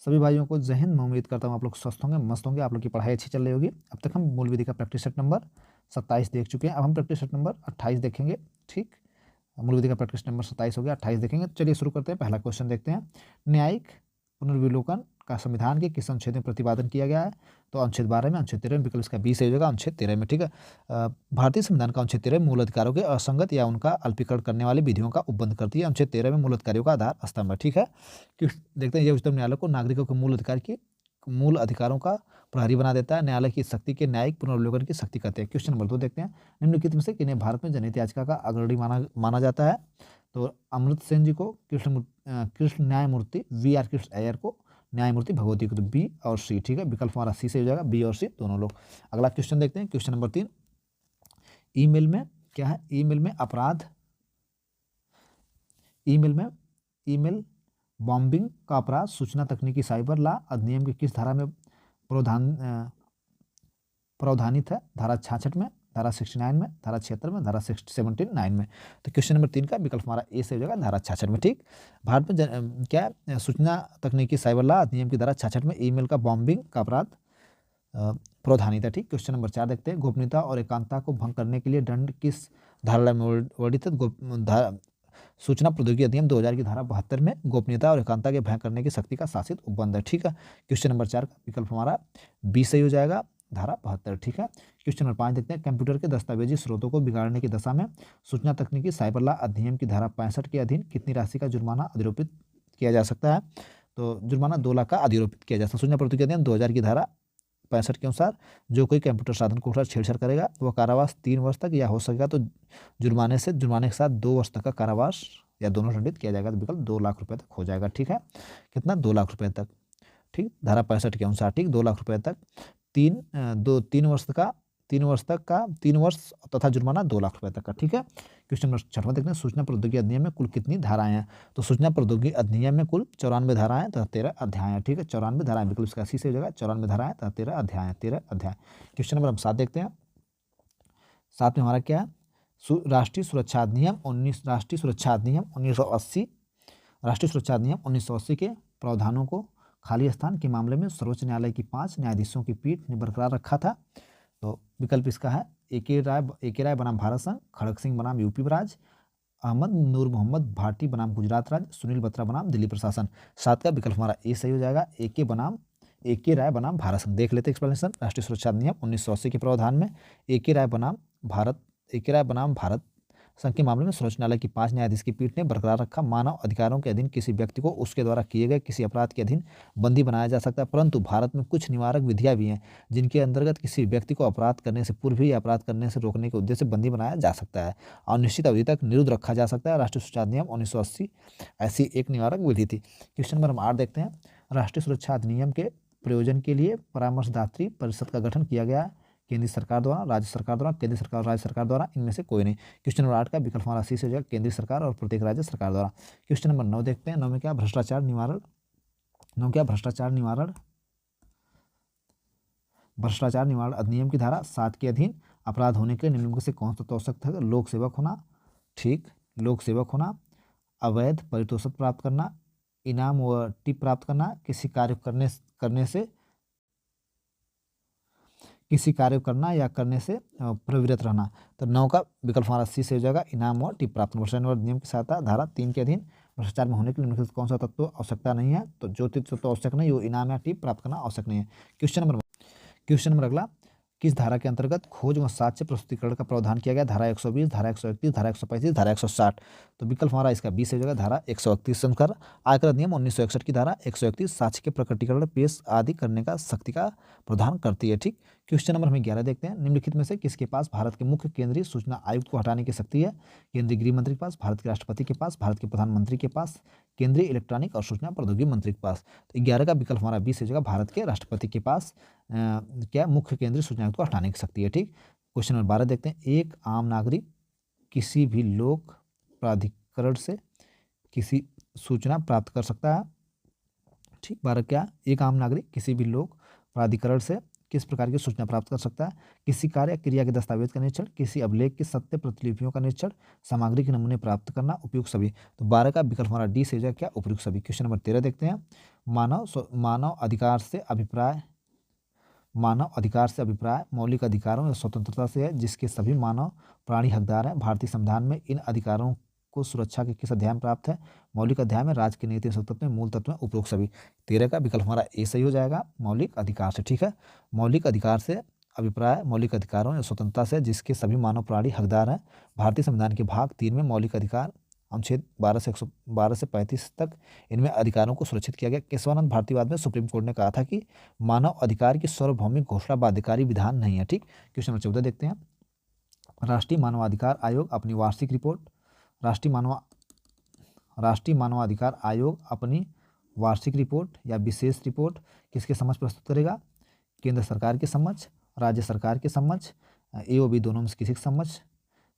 सभी भाइयों को जय हिंद। मैं उम्मीद करता हूँ आप लोग स्वस्थ होंगे, मस्त होंगे, आप लोग की पढ़ाई अच्छी चल रही होगी। अब तक हम मूल विधि का प्रैक्टिस सेट नंबर 27 देख चुके हैं। अब हम प्रैक्टिस सेट नंबर 28 देखेंगे। ठीक, मूल विधि का प्रैक्टिस नंबर 27 हो गया, 28 देखेंगे। चलिए शुरू करते हैं। पहला क्वेश्चन देखते हैं। न्यायिक पुनर्विलोकन का संविधान के किस अनुच्छेद में प्रतिपादन किया गया है? तो अनुच्छेद 12 में, अनुच्छेद 13 में, विकल्प इसका 20 सही हो जाएगा अनुच्छेद 13 में। ठीक है, भारतीय संविधान का अनुच्छेद 13 मूल अधिकारों के असंगत या उनका अल्पीकरण करने वाली विधियों का उपबंध करती है। अनुच्छेद 13 में मूल अधिकारों का आधार स्तंभ है। ठीक है, देखते हैं, यह उच्चतम न्यायालय को नागरिकों के मूल अधिकारों का प्रहरी बना देता है। न्यायालय की शक्ति के न्यायिक पुनर्विलोकन की शक्ति कहते हैं। क्वेश्चन नंबर 2 देखते हैं। निम्नलिखित में से किन्हें भारत में जनहित याचिका का अग्रणी माना जाता है? तो अमृत सेन जी को, कृष्ण न्यायमूर्ति VR कृष्ण अय्यर को, न्यायमूर्ति भगवती को। तो बी और सी। ठीक है, विकल्प हमारा सी से हो जाएगा, बी और सी दोनों लोग। अगला क्वेश्चन देखते हैं। क्वेश्चन नंबर 3, ईमेल में क्या है? ईमेल बॉम्बिंग का अपराध सूचना तकनीकी साइबर लॉ अधिनियम की किस धारा में प्रावधानित है? धारा 66 में, धारा 69 में, धारा 76 में, धारा 79 में। तो क्वेश्चन नंबर 3 का विकल्प हमारा ए से हो जाएगा, धारा 66 में। ठीक, भारत में क्या सूचना तकनीकी साइबर लॉ अधिनियम की धारा 66 में ईमेल का बॉम्बिंग का अपराध प्रावधानित है। ठीक, क्वेश्चन नंबर 4 देखते हैं। गोपनीयता और एकांतता को भंग करने के लिए दंड किस धारा में वर्णित है? सूचना प्रौद्योगिकी अधिनियम 2000 की धारा 72 में गोपनीयता और एकांतता के भंग करने की शक्ति का शासित उपबंध है। ठीक है, क्वेश्चन नंबर 4 का विकल्प हमारा बी सही हो जाएगा, धारा 72। ठीक है, क्वेश्चन नंबर 5 देखते हैं। कंप्यूटर के दस्तावेजी स्रोतों को बिगाड़ने की दशा में सूचना तकनीकी साइबर लॉ अधिनियम की धारा 65 के अधीन कितनी राशि का जुर्माना अधिरोपित किया जा सकता है? तो जुर्माना 2 लाख का अधिरोपित किया जा सकता है। सूचना प्रौद्योगिकी अधिनियम 2000 की धारा 65 के अनुसार जो कोई कंप्यूटर साधन को छेड़छाड़ करेगा वह कारावास 3 वर्ष तक या हो सकेगा तो जुर्माने के साथ 2 वर्ष तक का कारावास या दोनों दंडित किया जाएगा। तो विकल्प 2 लाख रुपए तक हो जाएगा। ठीक है, कितना? 2 लाख रुपए तक। ठीक, धारा 65 के अनुसार। ठीक, 2 लाख रुपए तक, 3 वर्ष तथा जुर्माना 2 लाख रुपए तक का। ठीक है, क्वेश्चन नंबर 6 देखते हैं। सूचना प्रौद्योगिकी अधिनियम में कुल कितनी धाराएं हैं? तो सूचना प्रौद्योगिकी अधिनियम में कुल 94 धाराएं तथा 13 अध्याय हैं। ठीक है, 94 धाराएं, बिल्कुल इसका सी से हो जाएगा, 94 धाराएं तथा 13 अध्याय। क्वेश्चन नंबर 7 देखते हैं। 7 में हमारा क्या है? राष्ट्रीय सुरक्षा अधिनियम 1980 के प्रावधानों को खाली स्थान के मामले में सर्वोच्च न्यायालय की 5 न्यायाधीशों की पीठ ने बरकरार रखा था। तो विकल्प इसका है ए के राय बनाम भारत संघ, खड़ग सिंह बनाम यूपी राज्य, अहमद नूर मोहम्मद भाटी बनाम गुजरात राज्य, सुनील बत्रा बनाम दिल्ली प्रशासन। 7 का विकल्प हमारा ए सही हो जाएगा, ए के राय बनाम भारत संघ। देख लेते एक्सप्लेनेशन। राष्ट्रीय सुरक्षा अधिनियम 1980 के प्रावधान में ए के राय बनाम भारत संघ के मामले में सर्वोच्च न्यायालय की 5 न्यायाधीश की पीठ ने बरकरार रखा मानव अधिकारों के अधीन किसी व्यक्ति को उसके द्वारा किए गए किसी अपराध के अधीन बंदी बनाया जा सकता है, परंतु भारत में कुछ निवारक विधियां भी हैं जिनके अंतर्गत किसी व्यक्ति को अपराध करने से पूर्व ही अपराध करने से रोकने के उद्देश्य से बंदी बनाया जा सकता है और निश्चित अवधि तक निरुद्ध रखा जा सकता है। राष्ट्रीय सुरक्षा अधिनियम 1980 ऐसी एक निवारक विधि थी। क्वेश्चन नंबर 8 देखते हैं। राष्ट्रीय सुरक्षा अधिनियम के प्रयोजन के लिए परामर्शदात्री परिषद का गठन किया गया है। केंद्रीय सरकार द्वारा, राज्य सरकार द्वारा, केंद्रीय सरकार और राज्य सरकार द्वारा, इनमें से कोई नहीं। क्वेश्चन नंबर 8 का विकल्प हमारा सी से हो जाएगा, केंद्रीय सरकार और प्रत्येक राज्य सरकार द्वारा। क्वेश्चन नंबर 9 देखते हैं। 9 में क्या? भ्रष्टाचार निवारण अधिनियम की धारा 7 के अधीन अपराध होने के लिए निम्नलिखित में से कौन सा आवश्यक है? लोक सेवक होना। ठीक, लोक सेवक होना, अवैध पारितोषिक प्राप्त करना, इनाम व टिप प्राप्त करना, किसी कार्य करने से प्रवृत्त रहना। तो 9 का विकल्प हमारा सी से हो जाएगा, इनाम और टिप प्राप्त। भ्रष्टाचार नियम की सहायता धारा 3 के अधीन भ्रष्टाचार में होने के लिए निम्नलिखित कौन सा तत्व आवश्यकता नहीं है? तो जो तत्व आवश्यक नहीं वो इनाम या टिप प्राप्त करना आवश्यक नहीं है। क्वेश्चन नंबर अगला, किस धारा के अंतर्गत खोज व साक्ष्य प्रस्तुतिकरण का प्रावधान किया गया? धारा 120, धारा 131, धारा 135, धारा 160। तो विकल्प हमारा इसका 20 हो जाएगा, धारा 131 अनुसार। आयकर अधिनियम 1961 की धारा 131 साक्ष्य के प्रकटीकरण, पेश आदि करने का शक्ति का प्रावधान करती है। ठीक, क्वेश्चन नंबर हमें 11 देखते हैं। निम्नलिखित में से किसके पास भारत के मुख्य केंद्रीय सूचना आयुक्त को हटाने की शक्ति है? केंद्रीय गृह मंत्री के पास, भारत के राष्ट्रपति के पास, भारत के प्रधानमंत्री के पास, केंद्रीय इलेक्ट्रॉनिक और सूचना प्रौद्योगिकी मंत्री के पास। तो 11 का विकल्प हमारा 20 हो जाएगा, भारत के राष्ट्रपति के पास क्या मुख्य केंद्रीय सूचना आयुक्त को हटाने की शक्ति है। ठीक, क्वेश्चन नंबर 12 देखते हैं। एक आम नागरिक किसी भी लोक प्राधिकरण से किसी सूचना प्राप्त कर सकता है। ठीक, 12 क्या? एक आम नागरिक किसी भी लोक प्राधिकरण से किस प्रकार की सूचना प्राप्त कर सकता है? किसी कार्य या क्रिया के दस्तावेज का निरीक्षण, किसी अभिलेख की सत्य प्रतिलिपियों का निरीक्षण, सामग्री के नमूने प्राप्त करना, उपयुक्त सभी। तो 12 का विकल्प हमारा डी से हो जाएगा क्या? उपयुक्त सभी। क्वेश्चन नंबर 13 देखते हैं। मानव अधिकार से अभिप्राय मौलिक अधिकारों या स्वतंत्रता से है, जिसके सभी मानव प्राणी हकदार हैं। भारतीय संविधान में इन अधिकारों को सुरक्षा के किस अध्याय में प्राप्त है? मौलिक अध्याय में। राज्य के नीति तत्व में, मूल तत्व में, उपरोक्त सभी। 13 का विकल्प हमारा ए सही हो जाएगा, मौलिक अधिकार से। ठीक है, मौलिक अधिकार से अभिप्राय मौलिक अधिकारों या स्वतंत्रता से, जिसके सभी मानव प्राणी हकदार हैं। भारतीय संविधान के भाग 3 में मौलिक अधिकार अनुच्छेद 12 से 35 तक इनमें अधिकारों को सुरक्षित किया गया। केशवानंद भारतीयवाद में सुप्रीम कोर्ट ने कहा था कि मानव अधिकार की सार्वभौमिक घोषणा बाध्यकारी विधान नहीं है। ठीक, क्वेश्चन नंबर 14 देखते हैं। राष्ट्रीय मानवाधिकार आयोग अपनी वार्षिक रिपोर्ट राष्ट्रीय मानवाधिकार आयोग अपनी वार्षिक रिपोर्ट या विशेष रिपोर्ट किसके समक्ष प्रस्तुत करेगा? केंद्र सरकार के समक्ष, राज्य सरकार के समक्ष, ए और बी दोनों में से किसी के समक्ष,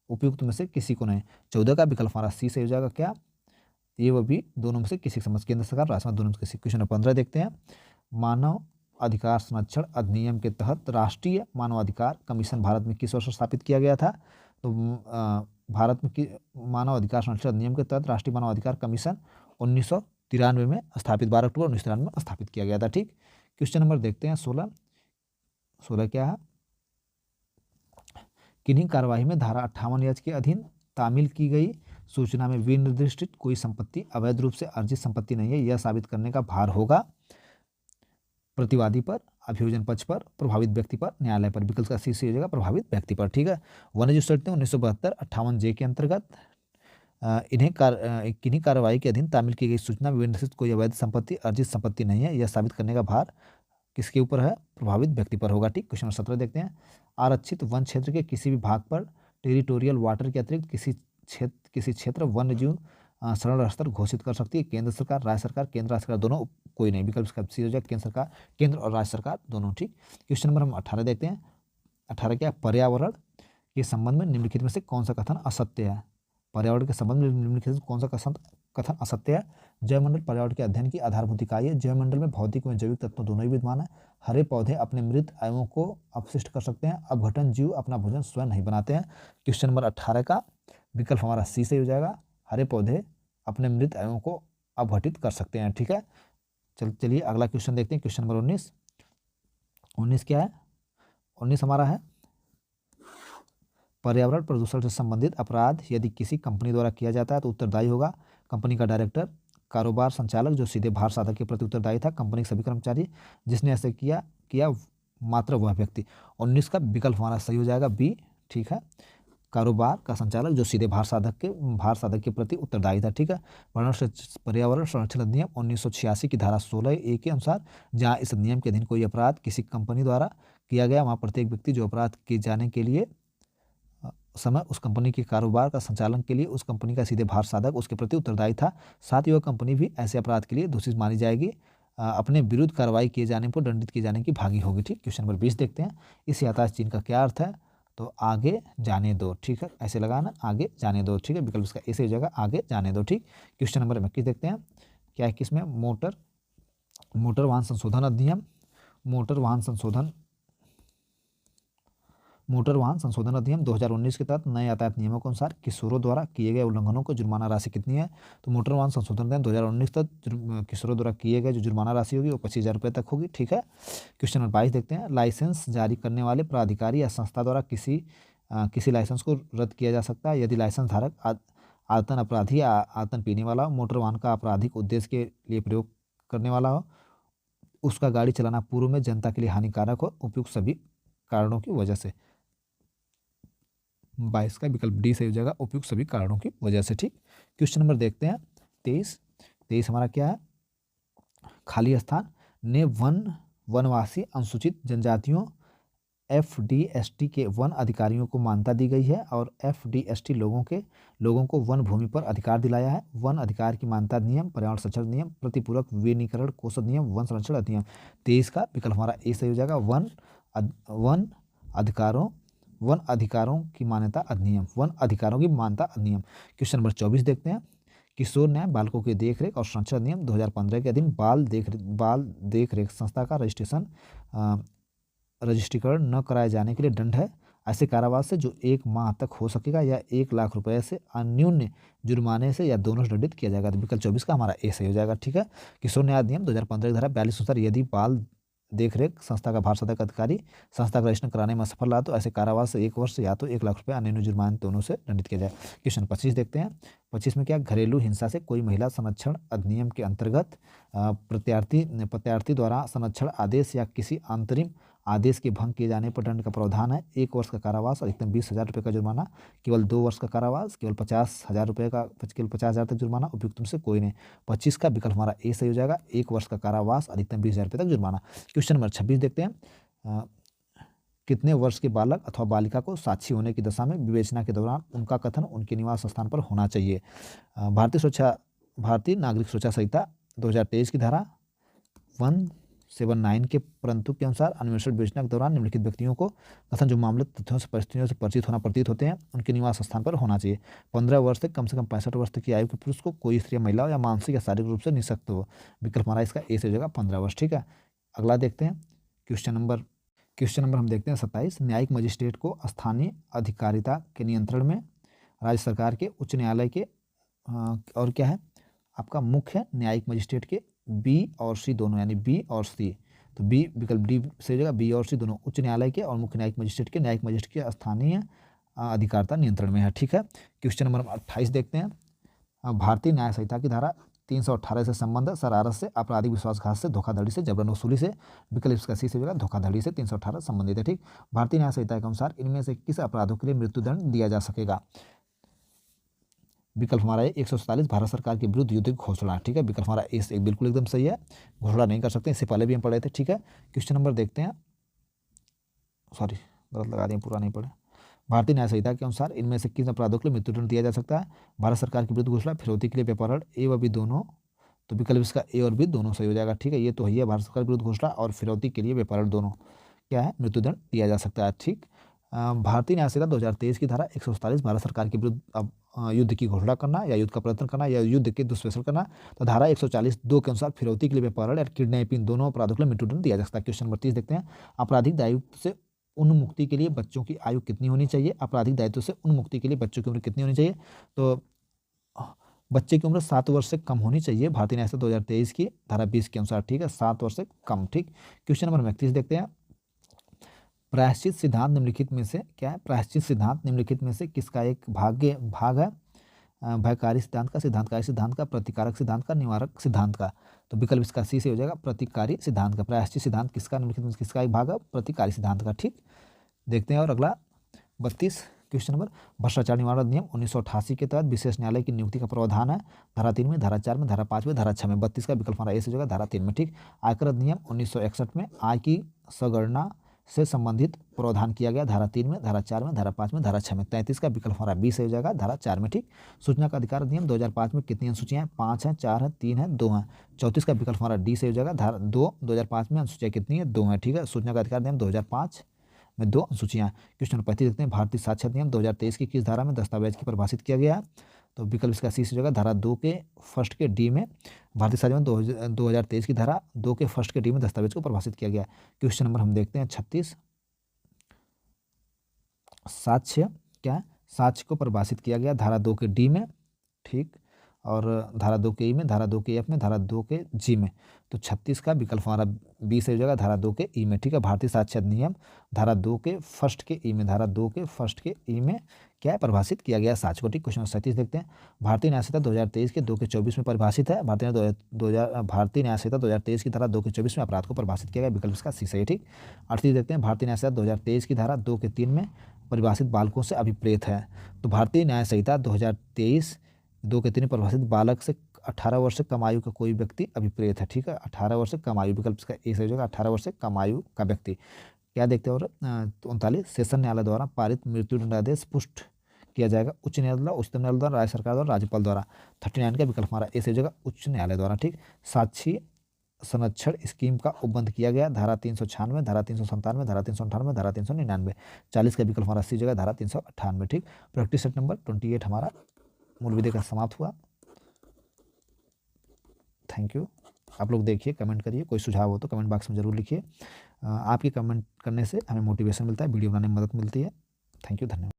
उपयुक्त में से किसी को नहीं। 14 का विकल्प हमारा सी से हो जाएगा क्या? ए व बी दोनों में से किसी के समक्ष, केंद्र सरकार, राज्य सरकार दोनों में से किसी। क्वेश्चन नंबर 15 देखते हैं। मानव अधिकार संरक्षण अधिनियम के तहत राष्ट्रीय मानवाधिकार कमीशन भारत में किस वर्ष स्थापित किया गया था? तो भारत में मानव अधिकार संरक्षण अधिनियम के तहत राष्ट्रीय मानवाधिकार कमीशन 1993 में स्थापित, 12 अक्टूबर 1993 में स्थापित किया गया था। ठीक, क्वेश्चन नंबर देखते हैं 16 क्या है? किन्हीं कार्यवाही में धारा 58 के अधीन तामील की गई सूचना में विनिर्दिष्ट कोई संपत्ति अवैध रूप से अर्जित संपत्ति नहीं है, यह साबित करने का भार होगा प्रतिवादी पर, अभियोजन पक्ष पर, प्रभावित व्यक्ति पर, न्यायालय पर। विकल्प का सी से हो जाएगा प्रभावित व्यक्ति पर। ठीक है, वन्यजीव चट्ट 1972 58 के अंतर्गत किन्हीं कार्रवाई के अधीन तामील की गई सूचना में विनिर्दिष्ट कोई अवैध संपत्ति अर्जित संपत्ति नहीं है, यह साबित करने का भार किसके ऊपर है? प्रभावित व्यक्ति पर होगा। ठीक, क्वेश्चन नंबर 17 देखते हैं। आरक्षित वन क्षेत्र के किसी भी भाग पर टेरिटोरियल वाटर के अतिरिक्त किसी क्षेत्र वन्य जीव शरण स्तर घोषित कर सकती है केंद्र सरकार, राज्य सरकार, केंद्र राज्य सरकार दोनों, कोई नहीं। विकल्प का सी हो जाएगा केंद्र सरकार, केंद्र और राज्य सरकार दोनों। ठीक, क्वेश्चन नंबर हम 18 देखते हैं। 18 क्या? पर्यावरण के संबंध में निम्नलिखित में से कौन सा कथन असत्य है? पर्यावरण के संबंध में निम्नलिखित में कौन सा कथन असत्य है? जैवमंडल पर्यावरण के अध्ययन की आधारभूत इकाई है। जैवमंडल में भौतिक एवं जैविक तत्व दोनों ही विद्यमान है। हरे पौधे अपने मृत अवयवों को अपशिष्ट कर सकते हैं। अपघटन जीव अपना भोजन स्वयं नहीं बनाते हैं। क्वेश्चन नंबर 18 का विकल्प हमारा सी से हो जाएगा, हरे पौधे अपने मृत अवयवों को अपघटित कर सकते हैं। ठीक है, चलिए अगला क्वेश्चन देखते हैं। क्वेश्चन नंबर 19 क्या है? 19 हमारा है पर्यावरण प्रदूषण से संबंधित अपराध यदि किसी कंपनी द्वारा किया जाता है तो उत्तरदायी होगा कंपनी का डायरेक्टर, कारोबार संचालक जो सीधे भार साधक के प्रति उत्तरदायी था, कंपनी के सभी कर्मचारी, जिसने ऐसे किया मात्र वह व्यक्ति। 19 का विकल्प हमारा सही हो जाएगा बी। ठीक है, कारोबार का संचालक जो सीधे भार साधक के प्रति उत्तरदायी था। ठीक है, पर्यावरण संरक्षण अधिनियम 1986 की धारा 16A के अनुसार जहाँ इस अधिनियम के अधीन कोई अपराध किसी कंपनी द्वारा किया गया, वहाँ प्रत्येक व्यक्ति जो अपराध किए जाने के लिए समय उस कंपनी के कारोबार का संचालन के लिए उस कंपनी का सीधे भार साधक उसके प्रति उत्तरदायी था। साथ ही वह कंपनी भी ऐसे अपराध के लिए दोषी मानी जाएगी, अपने विरुद्ध कार्रवाई किए जाने पर दंडित किए जाने की भागी होगी। ठीक, क्वेश्चन नंबर 20 देखते हैं। इस यातायात चिन्ह का क्या अर्थ है? तो आगे जाने दो। ठीक है, ऐसे लगाना, आगे जाने दो। ठीक है, विकल्प इसका ऐसे हो जाएगा आगे जाने दो। ठीक, क्वेश्चन नंबर 21 देखते हैं। क्या है किसमें? मोटर वाहन संशोधन अधिनियम, मोटर वाहन संशोधन अधिनियम 2019 के तहत नए यातायात नियमों के अनुसार किशोरों द्वारा किए गए उल्लंघनों को जुर्माना राशि कितनी है? तो मोटर वाहन संशोधन अधिनियम 2019 तक किशोरों द्वारा किए गए जो जुर्माना राशि होगी वो 25,000 रुपये तक होगी। ठीक है, क्वेश्चन नंबर 22 देखते हैं। लाइसेंस जारी करने वाले प्राधिकारी या संस्था द्वारा किसी लाइसेंस को रद्द किया जा सकता है यदि लाइसेंस धारक आदतन अपराधी या आदतन पीने वाला हो, मोटर वाहन का आपराधिक उद्देश्य के लिए प्रयोग करने वाला हो, उसका गाड़ी चलाना पूर्व में जनता के लिए हानिकारक हो, उपयुक्त सभी कारणों की वजह से। 22 का विकल्प डी सही हो जाएगा, उपयुक्त सभी कारणों की वजह से। ठीक, क्वेश्चन नंबर देखते हैं 23 हमारा क्या है? खाली स्थान ने वनवासी अनुसूचित जनजातियों FDST के वन अधिकारियों को मान्यता दी गई है और FDST लोगों को वन भूमि पर अधिकार दिलाया है। वन अधिकार की मान्यता नियम, पर्यावरण संरक्षण नियम, प्रतिपूरक विनिकरण कोष नियम, वन संरक्षण अधिनियम। 23 का विकल्प हमारा ए सही हो जाएगा, वन अधिकारों की मान्यता अधिनियम, वन अधिकारों की मान्यता अधिनियम। क्वेश्चन नंबर 24 देखते हैं। किशोर न्याय बालकों की देखरेख और संरक्षण अधिनियम 2015 के अधीन बाल देखरेख संस्था का रजिस्ट्रेशन रजिस्ट्रीकरण न कराए जाने के लिए दंड है ऐसे कारावास से जो 1 माह तक हो सकेगा या 1 लाख रुपए से अन्यून्य जुर्माने से या दोनों से दंडित किया जाएगा। तो विकल्प 24 का हमारा ए सही हो जाएगा। ठीक है। किशोर न्याय अधिनियम 2015 की धारा 42 अनुसार यदि बाल देखरेख संस्था का भारत सरकार का अधिकारी संस्था का रजिस्ट्रेशन कराने में असफल रहा तो ऐसे कारावास से 1 वर्ष या तो 1 लाख रुपए अन्य जुर्माने दोनों से दंडित किया जाए। क्वेश्चन 25 देखते हैं। 25 में क्या, घरेलू हिंसा से कोई महिला संरक्षण अधिनियम के अंतर्गत प्रत्यार्थी द्वारा संरक्षण आदेश या किसी अंतरिम आदेश के भंग किए जाने पर दंड का प्रावधान है। 1 वर्ष का कारावास, अधिकतम 20,000 रुपये का जुर्माना, केवल 2 वर्ष का कारावास, केवल 50,000 रुपये का, केवल 50,000 तक जुर्माना, उपयुक्त में से कोई नहीं। 25 का विकल्प हमारा ए सही हो जाएगा। 1 वर्ष का कारावास, अधिकतम 20,000 रुपये तक जुर्माना। क्वेश्चन नंबर 26 देखते हैं। कितने वर्ष के बालक अथवा बालिका को साक्षी होने की दशा में विवेचना के दौरान उनका कथन उनके निवास स्थान पर होना चाहिए। भारतीय नागरिक सुरक्षा संहिता 2023 की धारा 179 के परंतु के अनुसार अन्वेषण विवेचना के दौरान निम्नलिखित व्यक्तियों को कथन जो मामले तथ्यों से परिस्थितियों से परिचित होना प्रतीत होते हैं उनके निवास स्थान पर होना चाहिए। 15 वर्ष से कम 65 वर्ष तक की आयु के पुरुष को कोई स्त्री महिला या मानसिक या शारीरिक रूप से निःशक्त हो। विकल्प हमारा इसका ए से हो जाएगा 15 वर्ष। ठीक है। अगला देखते हैं। क्वेश्चन नंबर हम देखते हैं 27। न्यायिक मजिस्ट्रेट को स्थानीय अधिकारिता के नियंत्रण में राज्य सरकार के उच्च न्यायालय के और क्या है आपका मुख्य न्यायिक मजिस्ट्रेट के बी और सी दोनों, यानी बी और सी, तो बी विकल्प डी से हो जाएगा। बी और सी दोनों उच्च न्यायालय के और मुख्य न्यायिक मजिस्ट्रेट के स्थानीय अधिकारिता नियंत्रण में है। ठीक है। क्वेश्चन नंबर 28 देखते हैं। भारतीय न्याय संहिता की धारा 318 से संबंध शरारत से, आपराधिक विश्वासघात से, धोखाधड़ी से, जबरन वसूली से, विकल्प इसका सी से होगा धोखाधड़ी से 318 संबंधित है। ठीक। भारतीय न्याय संहिता के अनुसार इनमें से किस अपराधों के लिए मृत्युदंड दिया जा सकेगा। विकल्प हमारा है 147 भारत सरकार के विरुद्ध युद्ध घोषणा। ठीक है। विकल्प हमारा ए बिल्कुल एकदम सही है, घोषणा नहीं कर सकते, इससे पहले भी हम पढ़े थे। ठीक है। क्वेश्चन नंबर देखते हैं। सॉरी, गलत लगा दिए, पूरा नहीं पढ़े। भारतीय न्याय संहिता के अनुसार इनमें से किस अपराधों के लिए मृत्युदंड दिया जा सकता है। भारत सरकार के विरुद्ध घोषणा, फिरौती के लिए व्यापारण, ए व बी दोनों, तो विकल्प इसका ए और बी दोनों सही हो जाएगा। ठीक है। ये तो है, भारत सरकार के विरुद्ध घोषणा और फिरौती के लिए व्यापारण दोनों क्या है मृत्युदंड दिया जा सकता है। ठीक। भारतीय न्याय संहिता 2023 की धारा 147 भारत सरकार के विरुद्ध युद्ध की घोषणा करना या युद्ध का प्रयत्न करना या युद्ध के दुष्प्रचार करना, तो धारा 140(2) के अनुसार फिरौती के लिए व्यापारण या किडनैपिंग दोनों अपराधों के लिए मृत्युदंड दिया जा सकता है। क्वेश्चन नंबर 30 देखते हैं। आपराधिक दायित्व से उन्मुक्ति के लिए बच्चों की आयु कितनी होनी चाहिए। आपराधिक दायित्व से उन्मुक्ति के लिए बच्चों की उम्र कितनी होनी चाहिए, तो बच्चे की उम्र 7 वर्ष से कम होनी चाहिए। भारतीय न्याय संहिता 2023 की धारा 20 के अनुसार। ठीक है। 7 वर्ष से कम। ठीक। क्वेश्चन नंबर 31 देखते हैं। प्रायश्चित सिद्धांत निम्नलिखित में से क्या है। प्रायश्चित सिद्धांत निम्नलिखित में से किसका एक भाग है। भयकारी सिद्धांत का, सिद्धांतकारी सिद्धांत का, प्रतिकारक सिद्धांत का, निवारक सिद्धांत का, तो विकल्प इसका सी से हो जाएगा प्रतिकारी सिद्धांत का। प्रायश्चित सिद्धांत किसका निम्नलिखित में किसका एक भाग है, प्रतिकारी सिद्धांत का। ठीक। देखते हैं। और अगला 32 क्वेश्चन नंबर। भ्रष्टाचार निवारण अधिनियम 1988 के तहत विशेष न्यायालय की नियुक्ति का प्रावधान है। धारा 3 में, धारा 4 में, धारा 5 में, धारा 6 में। 32 का विकल्प हमारा ए से हो जाएगा धारा 3 में। ठीक। आयकर अधिनियम 1961 में आय की सगणना से संबंधित प्रावधान किया गया। धारा 3 में, धारा 4 में, धारा 5 में, धारा 6 में। 33 का विकल्प हमारा बी से हो जाएगा धारा 4 में। ठीक। सूचना का अधिकार अधिनियम 2005 में कितनी अनुसूचियां हैं। 5 हैं, 4 हैं, 3 हैं, 2 हैं। 34 का विकल्प हमारा डी से हो जाएगा धारा 2। 2005 में अनुसूचियां कितनी है, 2 हैं। ठीक है। सूचना का अधिकार अधिनियम 2005 में 2 अनुसूचियां। क्वेश्चन 35 देखते हैं। भारतीय साक्ष्य अधिनियम 2023 की किस धारा में दस्तावेज की परिभाषित किया गया है, तो विकल्प इसका सी से हो जाएगा धारा 2 के फर्स्ट के डी में। भारतीय साक्ष्य अधिनियम 2023 की धारा 2 के फर्स्ट के डी में दस्तावेज को परिभाषित किया गया। क्वेश्चन नंबर हम देखते हैं 36। साक्ष्य क्या है, साक्ष्य को परिभाषित किया गया धारा 2 के डी में। ठीक। और धारा 2 के ई में, धारा 2 के एफ में, धारा 2 के जी में, तो 36 का विकल्प हमारा बी से हो जाएगा धारा 2 के ई में। ठीक है। भारतीय साक्ष्य अधिनियम धारा 2 के फर्स्ट के ई में, धारा 2 के फर्स्ट के ई में क्या है परिभाषित किया गया साक्ष्य को। ठीक। क्वेश्चन 37 देखते हैं। भारतीय न्याय संहिता 2023 के 2 के 24 में परिभाषित है। भारतीय न्याय संहिता 2023 की धारा 2 के 24 में अपराध को परिभाषित किया गया। विकल्प इसका सी सही है। ठीक। 38 देखते हैं। भारतीय न्याय संहिता 2023 की धारा 2 के 3 में परिभाषित बालकों से अभिप्रेत है, तो भारतीय न्याय संहिता 2023 2 के 3 परिभाषित बालक से 18 वर्ष से कम आयु का कोई व्यक्ति अभिप्रेत है। ठीक है। 18 वर्ष से कम आयु, विकल्प इसका ए सही हो जाएगा 18 वर्ष से कम आयु का व्यक्ति। क्या देखते हैं। और 39 सेशन न्यायालय द्वारा पारित मृत्युदंडादेश पुष्ट किया जाएगा उच्च न्यायालय द्वारा, उच्चतम न्यायालय द्वारा, राज्य सरकार द्वारा, राज्यपाल द्वारा। 39 का विकल्प हमारा ए सही हो जाएगा उच्च न्यायालय द्वारा। ठीक। साक्षी संरक्षण स्कीम का उपबंध किया गया धारा 396, धारा 397, धारा 398, धारा 399। 40 का विकल्प हमारा सी जगह धारा 398। ठीक। प्रैक्टिस सेट नंबर 28 हमारा मूल विधि का समाप्त हुआ। Thank you. आप लोग देखिए, कमेंट करिए, कोई सुझाव हो तो कमेंट बॉक्स में जरूर लिखिए। आपके कमेंट करने से हमें मोटिवेशन मिलता है, वीडियो बनाने में मदद मिलती है। थैंक यू, धन्यवाद।